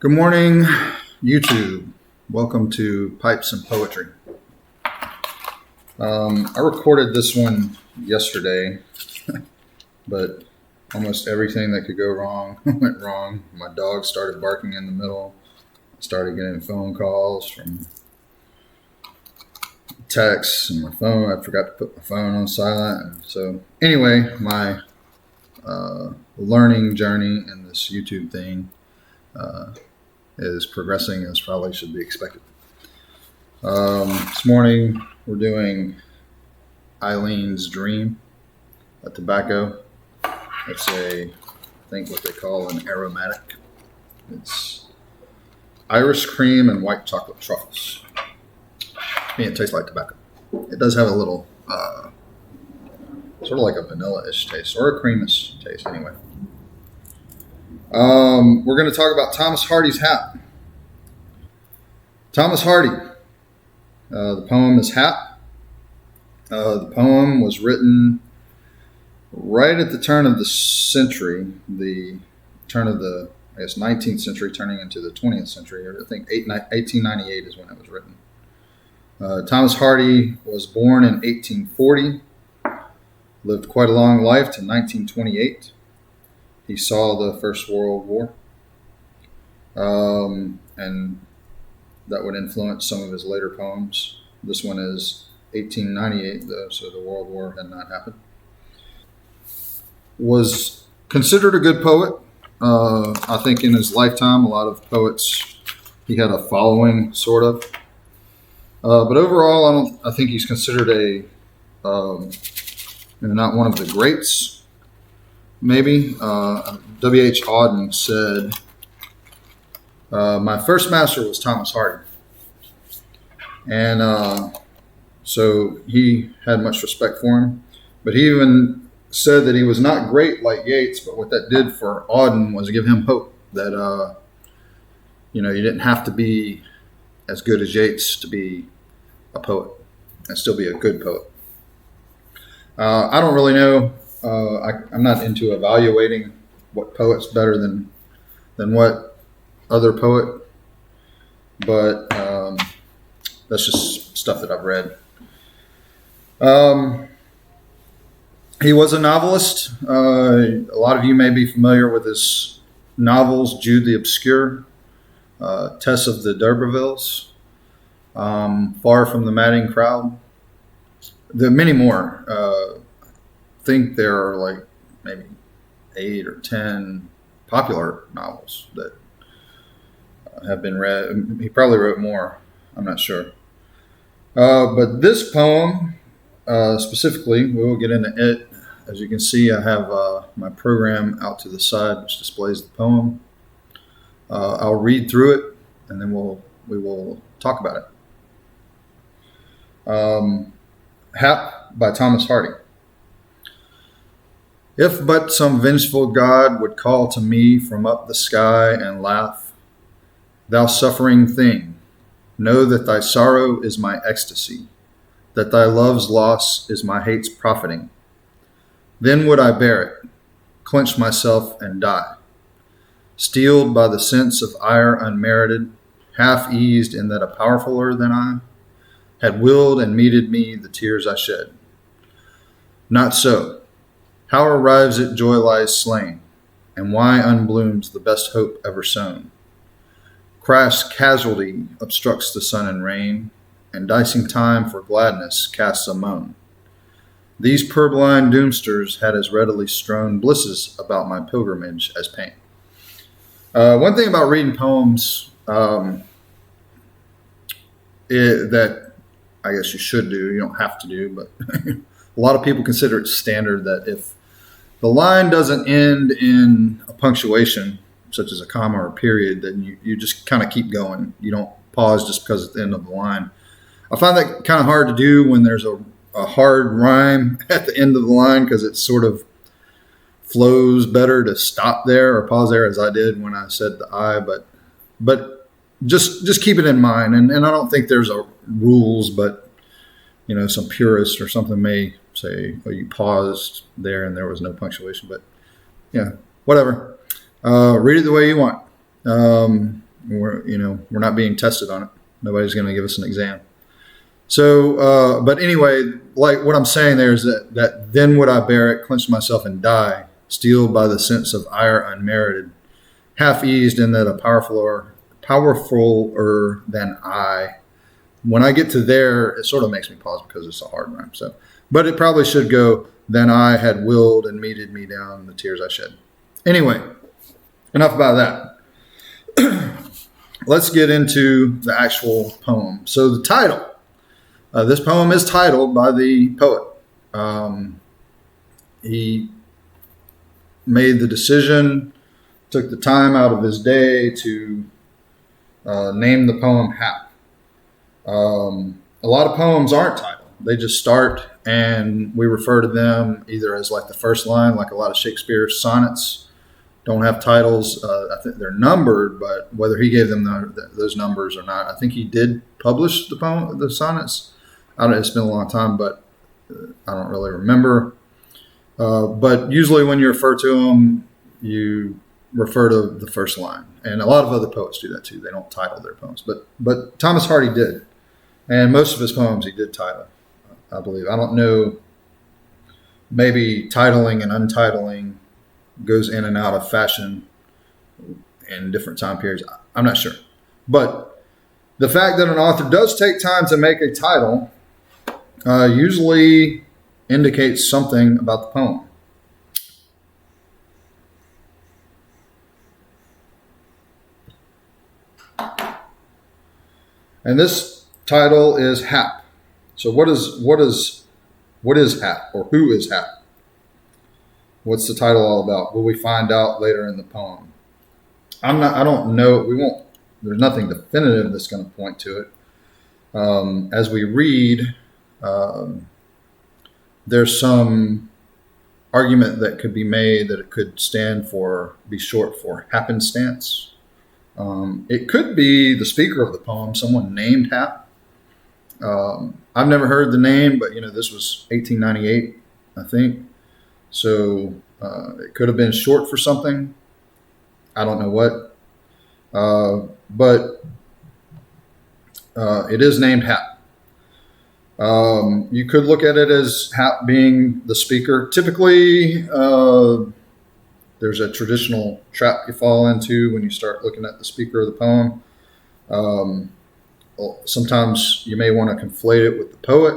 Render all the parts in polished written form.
Good morning, YouTube. Welcome to Pipes and Poetry. I recorded this one yesterday, but almost everything that could go wrong went wrong. My dog started barking in the middle. Started getting phone calls from texts and my phone. I forgot to put my phone on silent. And so anyway, my learning journey in this YouTube thing is progressing as probably should be expected. This morning we're doing Eileen's Dream, a tobacco. It's I think what they call an aromatic. It's Irish cream and white chocolate truffles. And it tastes like tobacco. It does have a little, sort of like a vanilla-ish taste or a creamish taste anyway. We're going to talk about Thomas Hardy's Hat. Thomas Hardy. The poem is Hat. The poem was written right at the turn of the century, the turn of the, 19th century turning into the 20th century. I think 1898 is when it was written. Thomas Hardy was born in 1840, lived quite a long life to 1928. He saw the First World War, and that would influence some of his later poems. This one is 1898, though, so the World War had not happened. Was considered a good poet. I think in his lifetime, a lot of poets, he had a following, sort of. But overall, I think he's considered not one of the greats. Maybe. W.H. Auden said, my first master was Thomas Hardy. And so he had much respect for him. But he even said that he was not great like Yeats, but what that did for Auden was give him hope that, you didn't have to be as good as Yeats to be a poet and still be a good poet. I don't really know. I'm not into evaluating what poet's better than what other poet, but that's just stuff that I've read. He was a novelist. A lot of you may be familiar with his novels, Jude the Obscure, Tess of the D'Urbervilles, Far from the Madding Crowd. There are many more. I think there are like maybe 8 or 10 popular novels that have been read. He probably wrote more. I'm not sure. But this poem, specifically, we will get into it. As you can see, I have my program out to the side, which displays the poem. I'll read through it, and then we will talk about it. Hat by Thomas Hardy. If but some vengeful God would call to me from up the sky and laugh, thou suffering thing, know that thy sorrow is my ecstasy, that thy love's loss is my hate's profiting. Then would I bear it, clench myself and die, steeled by the sense of ire unmerited, half eased in that a powerfuler than I had willed and meted me the tears I shed. Not so. How arrives it joy lies slain, and why unblooms the best hope ever sown? Crass casualty obstructs the sun and rain, and dicing time for gladness casts a moan. These purblind doomsters had as readily strown blisses about my pilgrimage as pain. One thing about reading poems that I guess you should do, you don't have to do, but a lot of people consider it standard that if the line doesn't end in a punctuation, such as a comma or a period, then you just kind of keep going. You don't pause just because it's the end of the line. I find that kind of hard to do when there's a hard rhyme at the end of the line, because it sort of flows better to stop there or pause there, as I did when I said the I. But just keep it in mind. And I don't think there's rules, but some purist or something may say, oh, you paused there and there was no punctuation, but yeah, whatever. Read it the way you want. We're not being tested on it. Nobody's going to give us an exam. So, but anyway, like what I'm saying there is that then would I bear it, clench myself and die, steeled by the sense of ire unmerited, half eased in that a powerfuler than I. When I get to there, it sort of makes me pause because it's a hard rhyme. So, but it probably should go, than I had willed and meted me down the tears I shed. Anyway, enough about that. Let's get into the actual poem. So the title. This poem is titled by the poet. He made the decision, took the time out of his day to name the poem Hap. A lot of poems aren't titled. They just start and we refer to them either as like the first line, like a lot of Shakespeare's sonnets don't have titles. I think they're numbered, but whether he gave them those numbers or not, I think he did publish the sonnets. It's been a long time, but I don't really remember. But usually when you refer to them, you refer to the first line. And a lot of other poets do that too. They don't title their poems. But Thomas Hardy did. And most of his poems he did title, I believe. I don't know. Maybe titling and untitling goes in and out of fashion in different time periods. I'm not sure. But the fact that an author does take time to make a title usually indicates something about the poem. And this title is Hap. So what is Hap, or who is Hap? What's the title all about? Will we find out later in the poem? I don't know. There's nothing definitive that's going to point to it. As we read, there's some argument that could be made that it could be short for happenstance. It could be the speaker of the poem, someone named Hap. I've never heard the name, but this was 1898, I think. So it could have been short for something. I don't know what. But it is named Hap. You could look at it as Hap being the speaker. Typically, there's a traditional trap you fall into when you start looking at the speaker of the poem. Sometimes you may want to conflate it with the poet,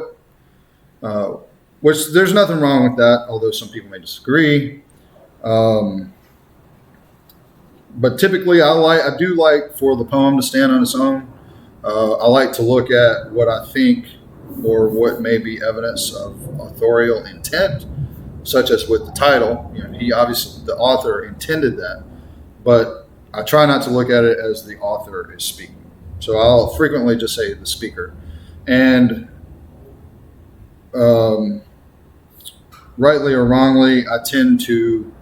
which there's nothing wrong with that, although some people may disagree. But typically, I do like for the poem to stand on its own. I like to look at what I think or what may be evidence of authorial intent, such as with the title. He obviously, the author intended that, but I try not to look at it as the author is speaking. So I'll frequently just say the speaker. And rightly or wrongly, I tend to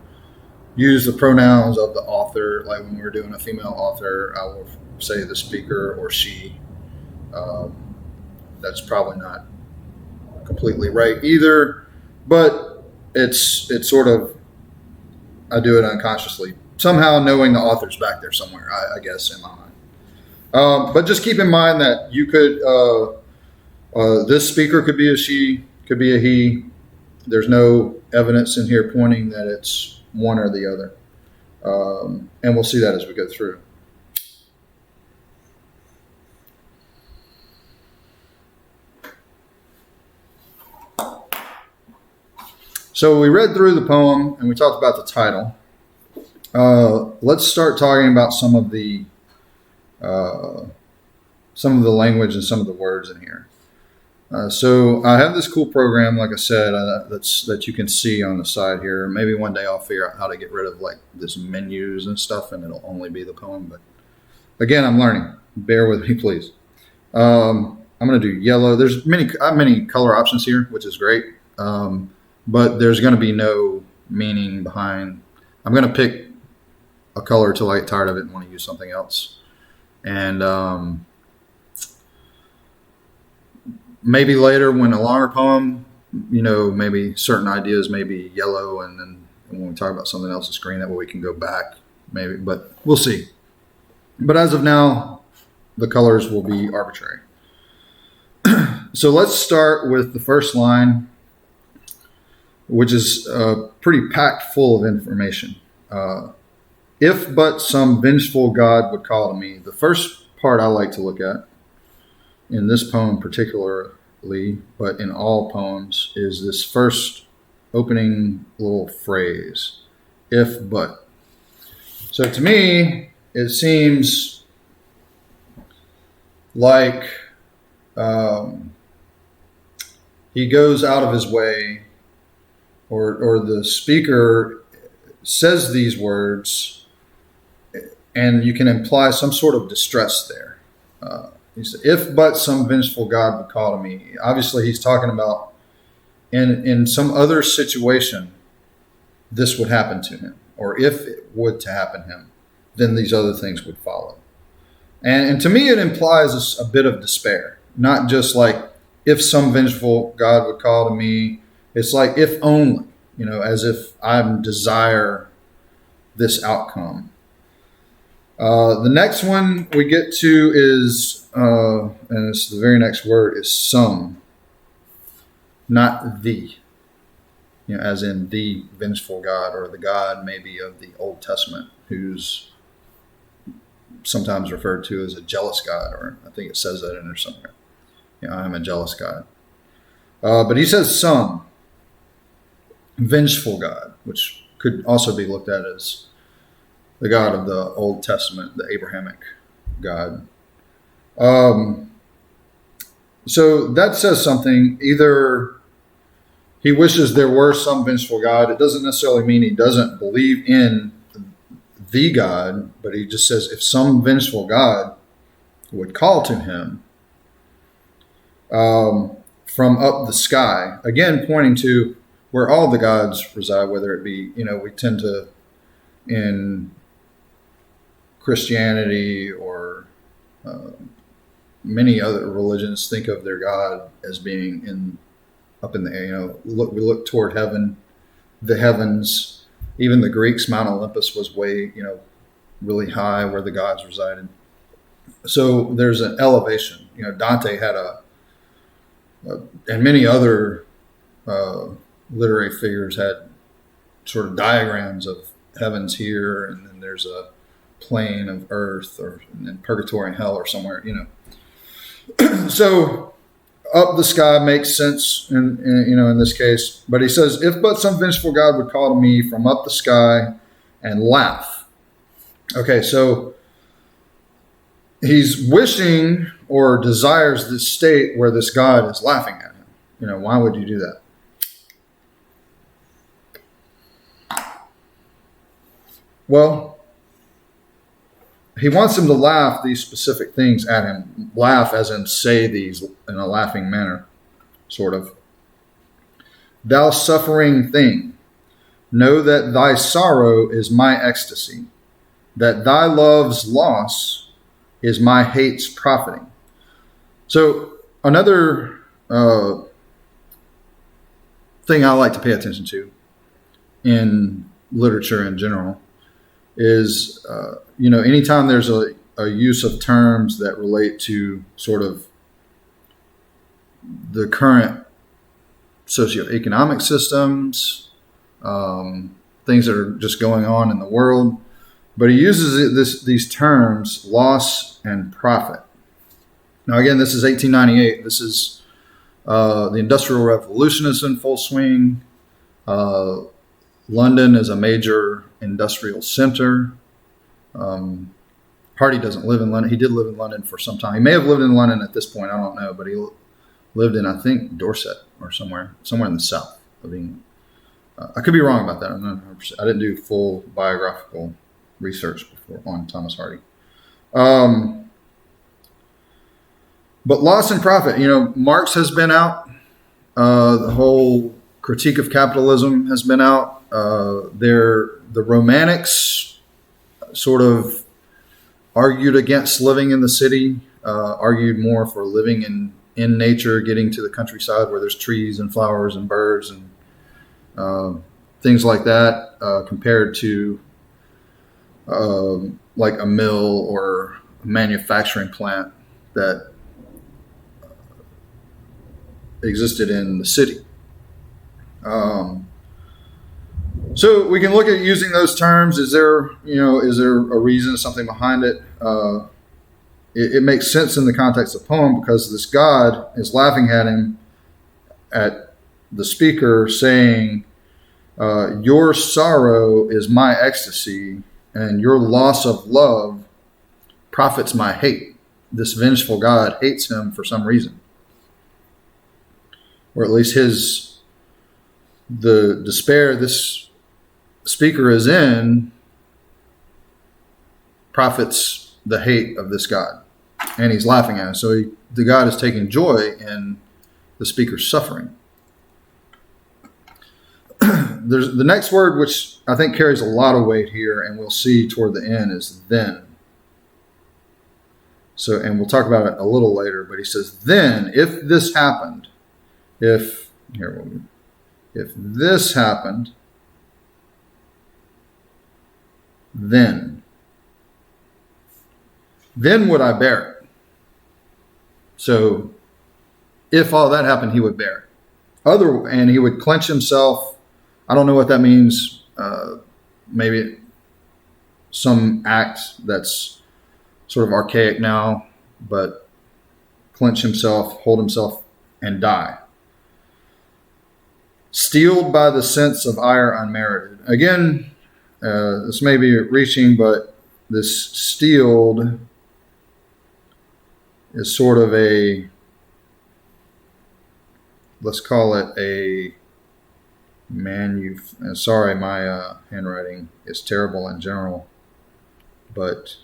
use the pronouns of the author. Like when we're doing a female author, I will say the speaker or she. That's probably not completely right either, but it's sort of, I do it unconsciously, somehow knowing the author's back there somewhere, I guess, in my mind. But just keep in mind that you could, this speaker could be a she, could be a he. There's no evidence in here pointing that it's one or the other. And we'll see that as we go through. So we read through the poem and we talked about the title. Let's start talking about some of the language and some of the words in here. So I have this cool program, like I said, that you can see on the side here. Maybe one day I'll figure out how to get rid of like this menus and stuff, and it'll only be the poem. But again, I'm learning. Bear with me, please. I'm going to do yellow. I have many color options here, which is great. But there's going to be no meaning behind. I'm going to pick a color till I get tired of it and want to use something else. And maybe later when a longer poem, maybe certain ideas may be yellow, and when we talk about something else, it's green. That way we can go back, maybe. But we'll see. But as of now, the colors will be arbitrary. So let's start with the first line, which is pretty packed full of information. If but some vengeful God would call to me. The first part I like to look at in this poem particularly, but in all poems, is this first opening little phrase, if but. So to me, it seems like he goes out of his way, or the speaker says these words, and you can imply some sort of distress there. He said, if but some vengeful God would call to me. Obviously, he's talking about in some other situation, this would happen to him. Or if it would to happen to him, then these other things would follow. And to me, it implies a bit of despair. Not just like, if some vengeful God would call to me. It's like, if only, as if I desire this outcome. The next one we get to is, and it's the very next word, is some, not the. As in the vengeful God, or the God maybe of the Old Testament, who's sometimes referred to as a jealous God, or I think it says that in there somewhere. I'm a jealous God. But he says some vengeful God, which could also be looked at as the God of the Old Testament, the Abrahamic God. So that says something. Either he wishes there were some vengeful God. It doesn't necessarily mean he doesn't believe in the God, but he just says if some vengeful God would call to him from up the sky, again pointing to where all the gods reside, whether it be, we tend to, in Christianity or many other religions, think of their God as being up in the air. We look toward heaven, the heavens. Even the Greeks, Mount Olympus was way, really high where the gods resided. So there's an elevation. Dante had and many other literary figures had sort of diagrams of heavens here, and then there's a plane of earth, and then purgatory and hell, or somewhere, So up the sky makes sense in this case. But he says, if but some vengeful God would call to me from up the sky and laugh. Okay, so he's wishing or desires this state where this God is laughing at him. Why would you do that? Well, he wants him to laugh these specific things at him. Laugh as in say these in a laughing manner, sort of. Thou suffering thing, know that thy sorrow is my ecstasy, that thy love's loss is my hate's profiting. So another thing I like to pay attention to in literature in general is, anytime there's a use of terms that relate to sort of the current socioeconomic systems, things that are just going on in the world, but he uses these terms, loss and profit. Now, again, this is 1898. This is the Industrial Revolution is in full swing. London is a major industrial center. Hardy doesn't live in London. He did live in London for some time. He may have lived in London at this point. I don't know, but he lived in, I think, Dorset or somewhere in the south of England. I could be wrong about that. I'm not 100%. I didn't do full biographical research before on Thomas Hardy. But loss and profit. Marx has been out. The whole Critique of Capitalism has been out. The Romantics sort of argued against living in the city, argued more for living in nature, getting to the countryside where there's trees and flowers and birds and things like that, compared to like a mill or manufacturing plant that existed in the city. So we can look at using those terms. Is there a reason, something behind it? It makes sense in the context of the poem because this God is laughing at him, at the speaker, saying, your sorrow is my ecstasy, and your loss of love profits my hate. This vengeful God hates him for some reason. Or at least the despair this speaker is in profits the hate of this God. And he's laughing at him. So the God is taking joy in the speaker's suffering. There's the next word, which I think carries a lot of weight here, and we'll see toward the end, is then. So, and we'll talk about it a little later, but he says, then, if this happened, if this happened, then would I bear it. So if all that happened, he would bear it. And he would clench himself. I don't know what that means. Maybe some act that's sort of archaic now, but clench himself, hold himself, and die. Steeled by the sense of ire unmerited. Again, this may be reaching, but this steeled is sort of let's call it a sorry, my handwriting is terrible in general, but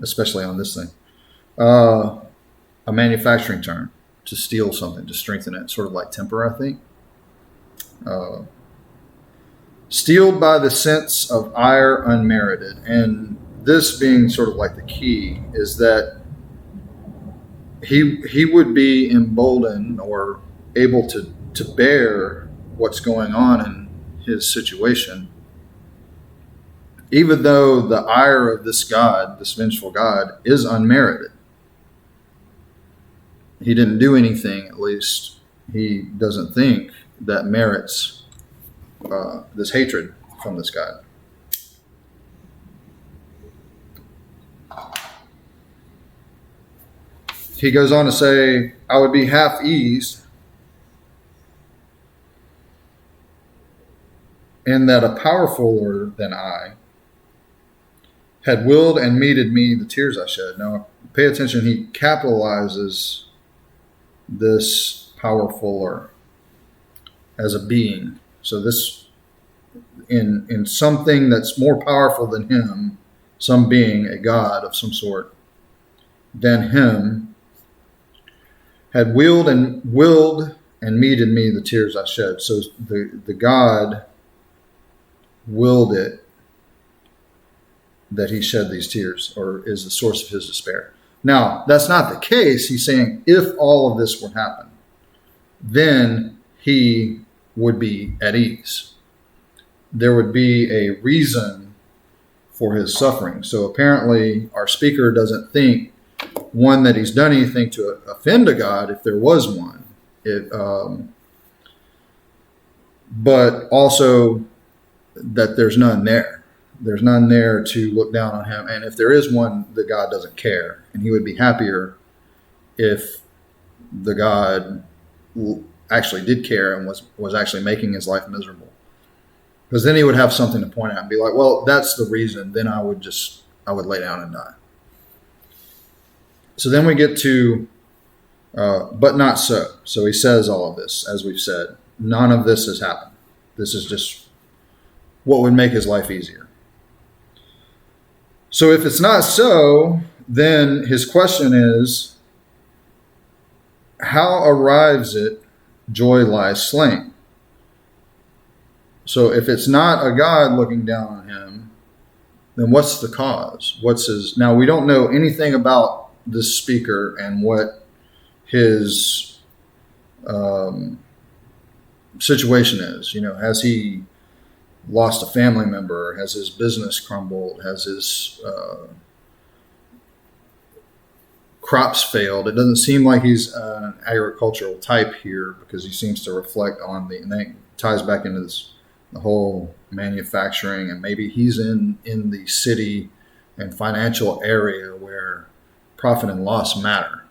especially on this thing. A manufacturing term, to steel something, to strengthen it, sort of like temper, I think. Steeled by the sense of ire unmerited. And this being sort of like the key is that he would be emboldened or able to bear what's going on in his situation, even though the ire of this God, this vengeful God, is unmerited. He didn't do anything, at least he doesn't think, that merits this hatred from this God. He goes on to say, I would be half eased in that a powerfuler than I had willed and meted me the tears I shed. Now, pay attention, he capitalizes this powerfuler as a being. So this, in something that's more powerful than him, some being, a God of some sort, than him, had willed and meted me the tears I shed. So the God willed it that he shed these tears, or is the source of his despair. Now, that's not the case. He's saying if all of this would happen, then he would be at ease. There would be a reason for his suffering. So apparently our speaker doesn't think, one, that he's done anything to offend a God, if there was one. But also that there's none there. There's none there to look down on him. And if there is one, the God doesn't care. And he would be happier if the God actually did care and was actually making his life miserable. Because then he would have something to point out and be like, well, that's the reason. Then I would lay down and die. So then we get to, but not so. So he says all of this, as we've said. None of this has happened. This is just what would make his life easier. So if it's not so, then his question is, how arrives it joy lies slain? So if it's not a God looking down on him, then what's the cause? What's his? Now, we don't know anything about this speaker and what his situation is. Has he lost a family member? Has his business crumbled? Has his crops failed. It doesn't seem like he's an agricultural type here, because he seems to reflect on and that ties back into the whole manufacturing, and maybe he's in the city and financial area where profit and loss matter,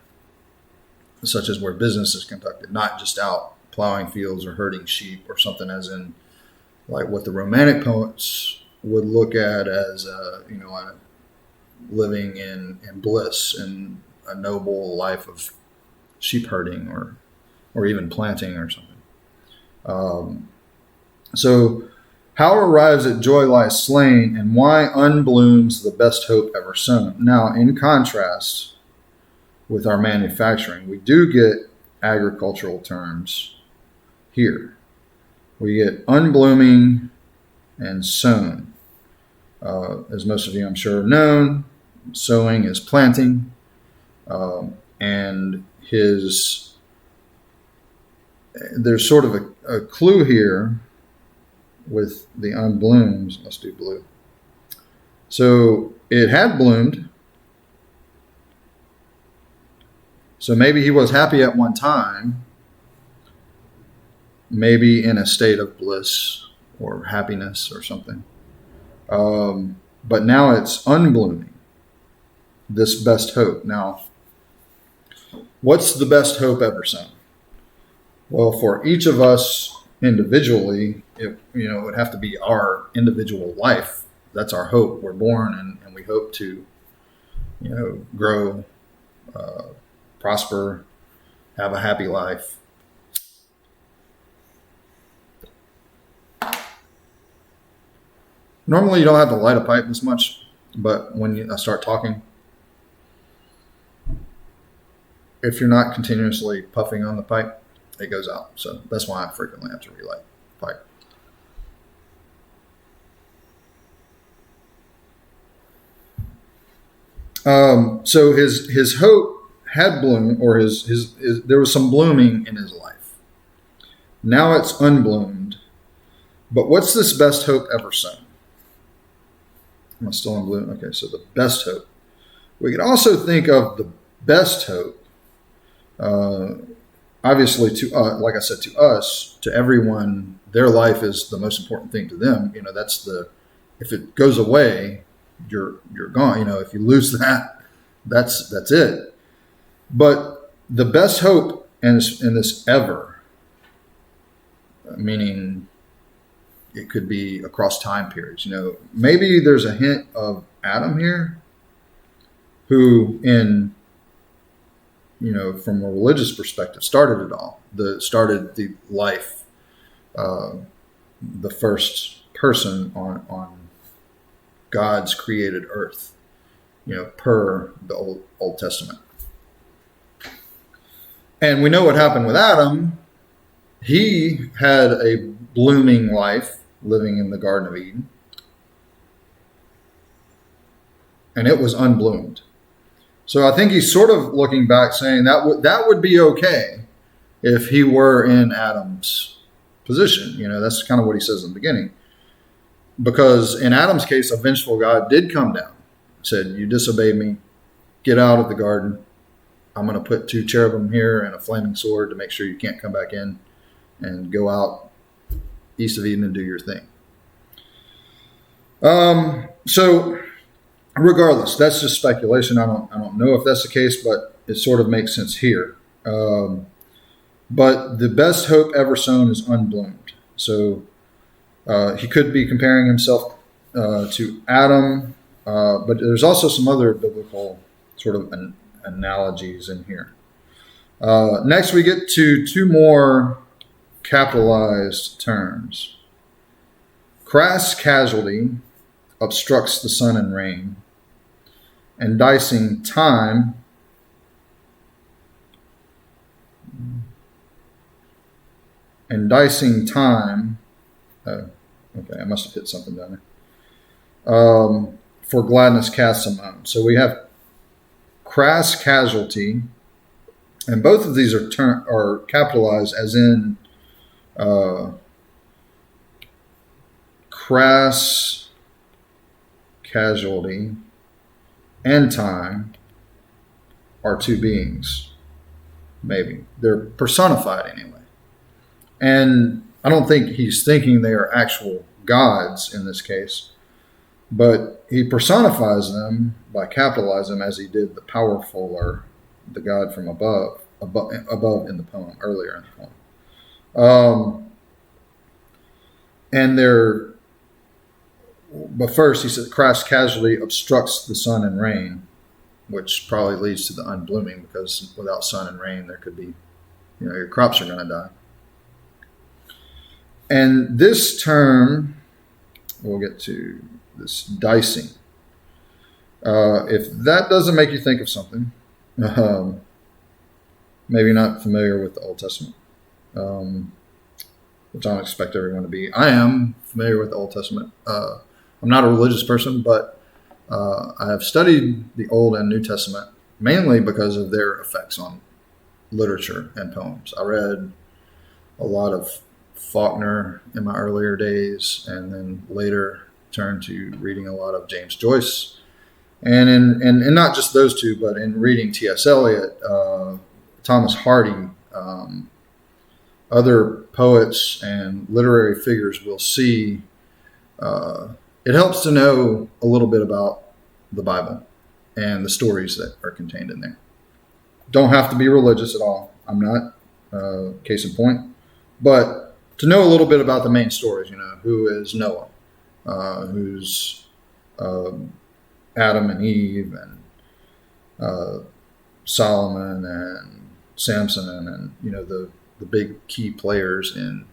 such as where business is conducted, not just out plowing fields or herding sheep or something, as in like what the Romantic poets would look at as living in bliss and a noble life of sheep herding or even planting or something. So how arrives at joy lies slain, and why unblooms the best hope ever sown? Now, in contrast with our manufacturing, we do get agricultural terms here. We get unblooming and sown. As most of you, I'm sure, have known, sowing is planting, and there's sort of a clue here with the unblooms. Let's do blue. So it had bloomed. So maybe he was happy at one time, maybe in a state of bliss or happiness or something. But now it's unblooming, this best hope. Now, what's the best hope ever sown? Well, for each of us individually, it would have to be our individual life. That's our hope. We're born and we hope to, grow, prosper, have a happy life. Normally, you don't have to light a pipe this much, but when I start talking, if you're not continuously puffing on the pipe, it goes out. So that's why I frequently have to relight the pipe. So his hope had bloomed, or his there was some blooming in his life. Now it's unbloomed. But what's this best hope ever sown? Am I still in blue? Okay, so the best hope. We could also think of the best hope. Obviously, like I said, to us, to everyone, their life is the most important thing to them. That's if it goes away, you're gone. If you lose that, that's it. But the best hope in this ever, meaning it could be across time periods. Maybe there's a hint of Adam here, who from a religious perspective, started it all. Started the life, the first person on God's created earth, per the Old Testament. And we know what happened with Adam. He had a blooming life living in the Garden of Eden, and it was unbloomed. So I think he's sort of looking back, saying that would be okay if he were in Adam's position. That's kind of what he says in the beginning. Because in Adam's case, a vengeful God did come down, said, "You disobeyed me, get out of the garden. I'm going to put 2 cherubim here and a flaming sword to make sure you can't come back in, and go out east of Eden and do your thing." So regardless, that's just speculation. I don't know if that's the case, but it sort of makes sense here. But the best hope ever sown is unbloomed. So he could be comparing himself to Adam, but there's also some other biblical sort of analogies in here. Next, we get to 2 more capitalized terms. Crass casualty obstructs the sun and rain, and dicing time okay, I must have hit something down there. For gladness casts a moan. So we have crass casualty, and both of these are capitalized, as in crass casualty and time are two beings. Maybe they're personified anyway. And I don't think he's thinking they are actual gods in this case, but he personifies them by capitalizing them as he did the powerful or the God from above in the poem, earlier in the poem. But first he said, Christ's casualty obstructs the sun and rain, which probably leads to the unblooming, because without sun and rain, there could be, your crops are going to die. And this term, we'll get to this dicing. If that doesn't make you think of something, maybe not familiar with the Old Testament, which I don't expect everyone to be. I am familiar with the Old Testament. I'm not a religious person, but I have studied the Old and New Testament mainly because of their effects on literature and poems. I read a lot of Faulkner in my earlier days, and then later turned to reading a lot of James Joyce, and not just those two, but in reading T.S. Eliot, Thomas Hardy, other poets and literary figures. Will see it helps to know a little bit about the Bible and the stories that are contained in there. Don't have to be religious at all. I'm not, case in point, but to know a little bit about the main stories, who is Noah, who's Adam and Eve, and Solomon and Samson, and the big key players in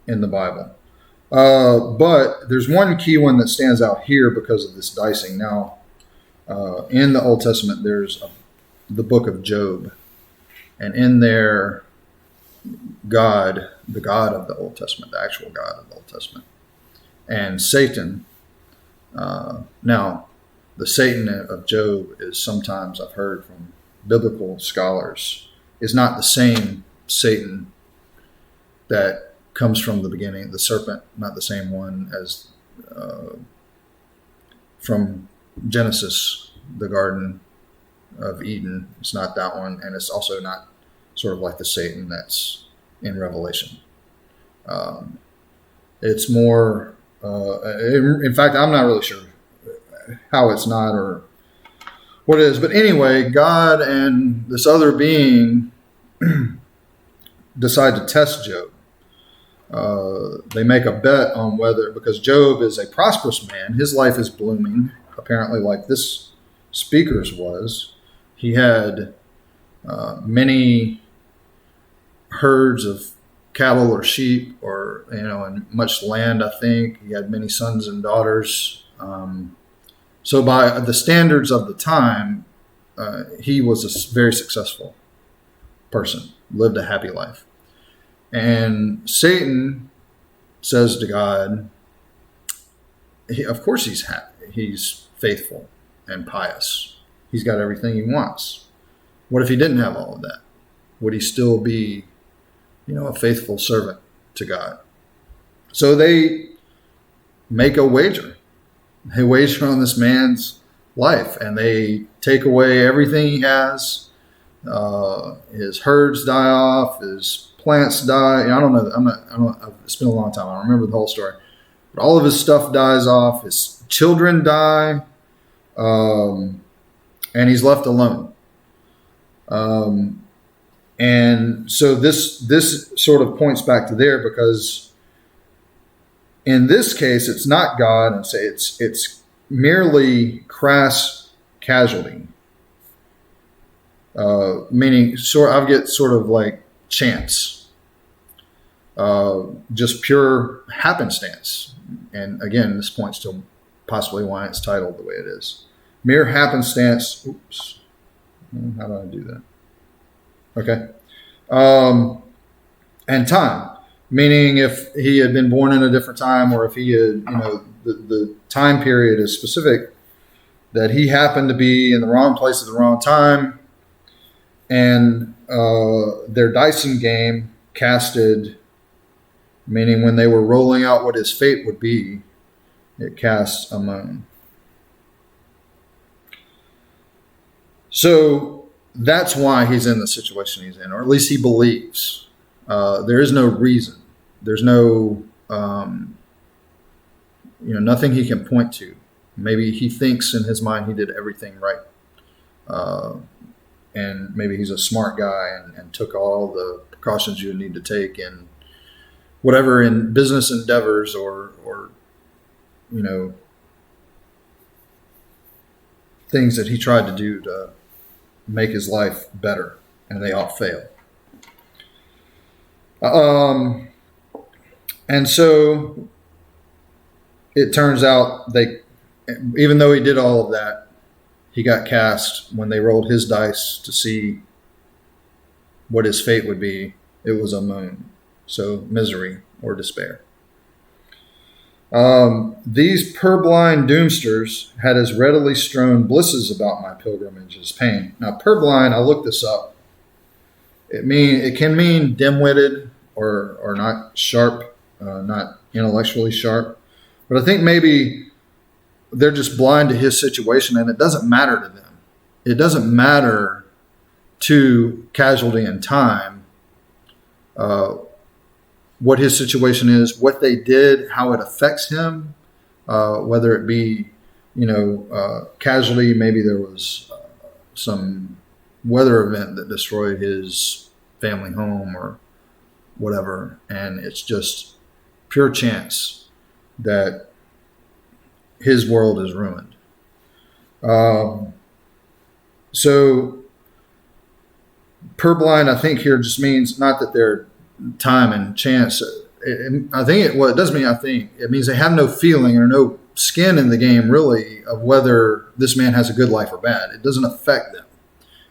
the Bible. But there's one key one that stands out here because of this dicing. Now, in the Old Testament, there's the book of Job, and in there, God, the God of the Old Testament, the actual God of the Old Testament, and Satan. Now, the Satan of Job is sometimes, I've heard from biblical scholars, is not the same Satan that comes from the beginning, the serpent, not the same one as from Genesis, the Garden of Eden. It's not that one, and it's also not sort of like the Satan that's in Revelation. It's more, in fact, I'm not really sure how it's not or what it is. But anyway, God and this other being decide to test Job. They make a bet on whether, because Job is a prosperous man, his life is blooming, apparently like this speaker's was. He had many herds of cattle or sheep, or and much land. I think he had many sons and daughters. So by the standards of the time, he was a very successful person, lived a happy life. And Satan says to God, of course he's happy. He's faithful and pious. He's got everything he wants. What if he didn't have all of that? Would he still be, a faithful servant to God? So they make a wager. They wager on this man's life, and they take away everything he has. His herds die off. His plants die. I don't know. It's been a long time. I don't remember the whole story. But all of his stuff dies off. His children die. And he's left alone. And so this sort of points back to there, because in this case, it's not God, and say it's merely crass casualty. Meaning, I get sort of like chance, just pure happenstance. And again, this points to possibly why it's titled the way it is. Mere happenstance. Oops. How do I do that? Okay. And time, meaning if he had been born in a different time, or if he had, the time period is specific, that he happened to be in the wrong place at the wrong time. And their dicing game casted, meaning when they were rolling out what his fate would be, it casts a moon. So that's why he's in the situation he's in, or at least he believes. There is no reason. There's no, nothing he can point to. Maybe he thinks in his mind he did everything right. And maybe he's a smart guy and took all the precautions you would need to take in whatever, in business endeavors or things that he tried to do to make his life better, and they all failed. And so it turns out even though he did all of that, he got cast when they rolled his dice to see what his fate would be. It was a moon. So misery or despair. These purblind doomsters had as readily strewn blisses about my pilgrimage as pain. Now, purblind, I looked this up. It can mean dim-witted or not sharp, not intellectually sharp. But I think maybe they're just blind to his situation, and it doesn't matter to them. It doesn't matter to Casualty and Time what his situation is, what they did, how it affects him, whether it be, Casualty, maybe there was some weather event that destroyed his family home or whatever, and it's just pure chance that his world is ruined. So purblind, I think here just means not that they're time and chance. What it does mean, I think it means they have no feeling or no skin in the game, really, of whether this man has a good life or bad. It doesn't affect them.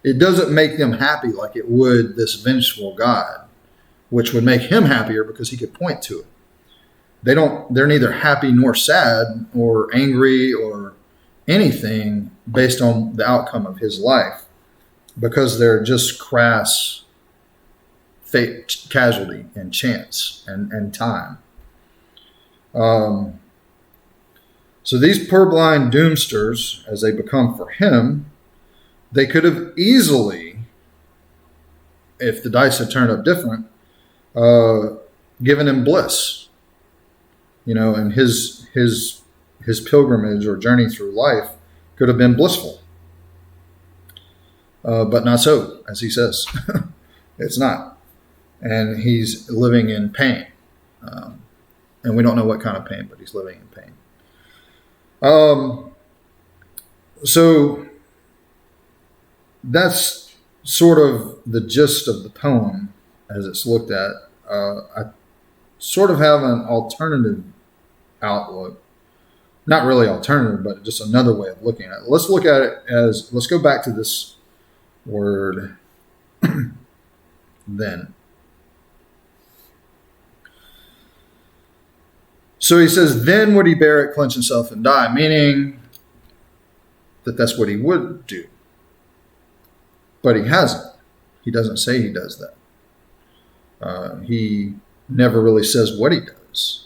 It doesn't make them happy like it would this vengeful God, which would make him happier because he could point to it. They're neither happy nor sad or angry or anything based on the outcome of his life, because they're just crass fate, casualty, and chance and time. So these purblind doomsters, as they become for him, they could have easily, if the dice had turned up different, given him bliss. And his pilgrimage or journey through life could have been blissful. But not so, as he says. It's not. And he's living in pain. And we don't know what kind of pain, but he's living in pain. So that's sort of the gist of the poem as it's looked at. I sort of have an alternative outlook. Not really alternative, but just another way of looking at it. Let's look at it as, let's go back to this word then. So he says, then would he bear it, clench himself, and die, meaning that that's what he would do. But he hasn't. He doesn't say he does that. He never really says what he does.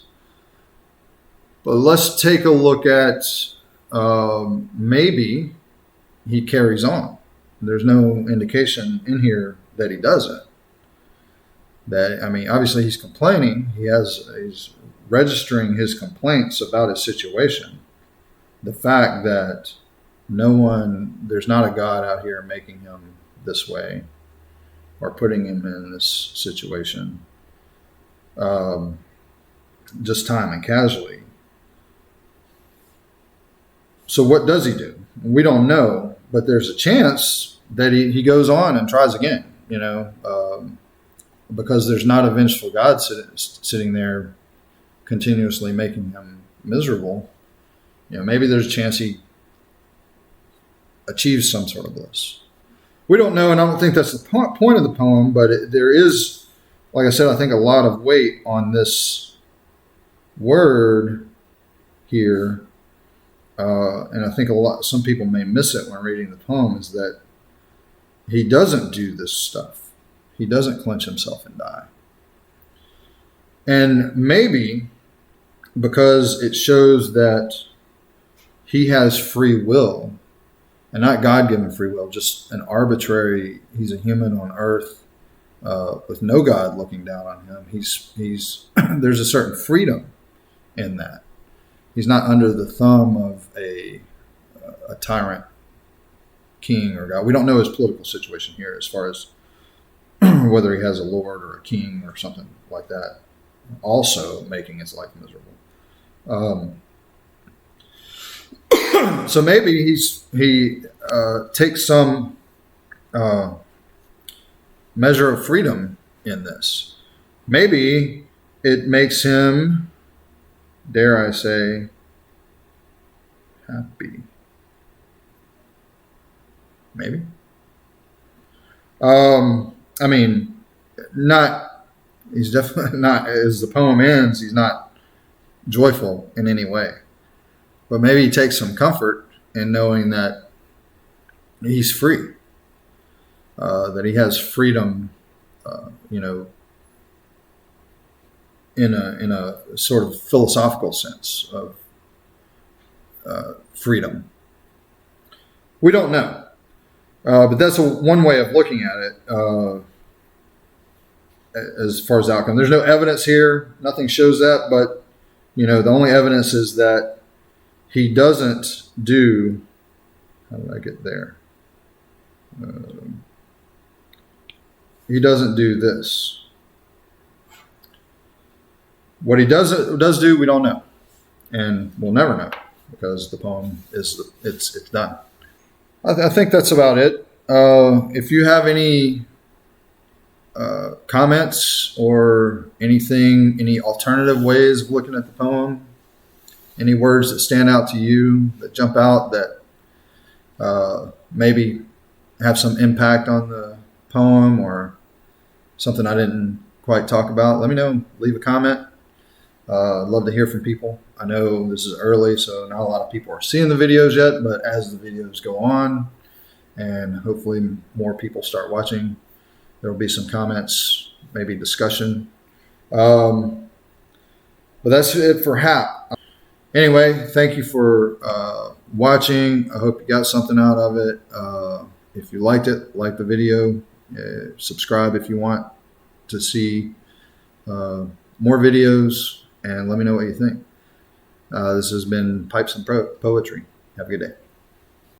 But let's take a look at maybe he carries on. There's no indication in here that he doesn't. Obviously he's complaining. He's registering his complaints about his situation. The fact that there's not a God out here making him this way or putting him in this situation. Just time and casualty. So what does he do? We don't know, but there's a chance that he goes on and tries again, because there's not a vengeful God sitting there continuously making him miserable. Maybe there's a chance he achieves some sort of bliss. We don't know, and I don't think that's the point of the poem, but there is, like I said, I think a lot of weight on this word here. And I think some people may miss it when reading the poem, is that he doesn't do this stuff. He doesn't clench himself and die. And maybe because it shows that he has free will, and not God-given free will, just an arbitrary. He's a human on earth with no God looking down on him. He's there's a certain freedom in that. He's not under the thumb of a tyrant king or God. We don't know his political situation here as far as whether he has a lord or a king or something like that, also making his life miserable. So maybe he takes some measure of freedom in this. Maybe it makes him, dare I say, happy. Maybe. I mean, not. He's definitely not. As the poem ends, he's not joyful in any way. But maybe he takes some comfort in knowing that he's free, that he has freedom, in a sort of philosophical sense of freedom. We don't know, but that's one way of looking at it as far as outcome. There's no evidence here; nothing shows that. But the only evidence is that he doesn't do. How did I get there? He doesn't do this. What he does do, we don't know, and we'll never know because the poem it's done. I think that's about it. If you have any comments or anything, any alternative ways of looking at the poem, any words that stand out to you, that jump out, that maybe have some impact on the poem or something I didn't quite talk about, let me know. Leave a comment. I'd love to hear from people. I know this is early, so not a lot of people are seeing the videos yet, but as the videos go on and hopefully more people start watching, there will be some comments, maybe discussion. But that's it for HAP. Anyway, thank you for watching. I hope you got something out of it. If you liked it, like the video. Subscribe if you want to see more videos, and let me know what you think. This has been Pipes and Poetry. Have a good day.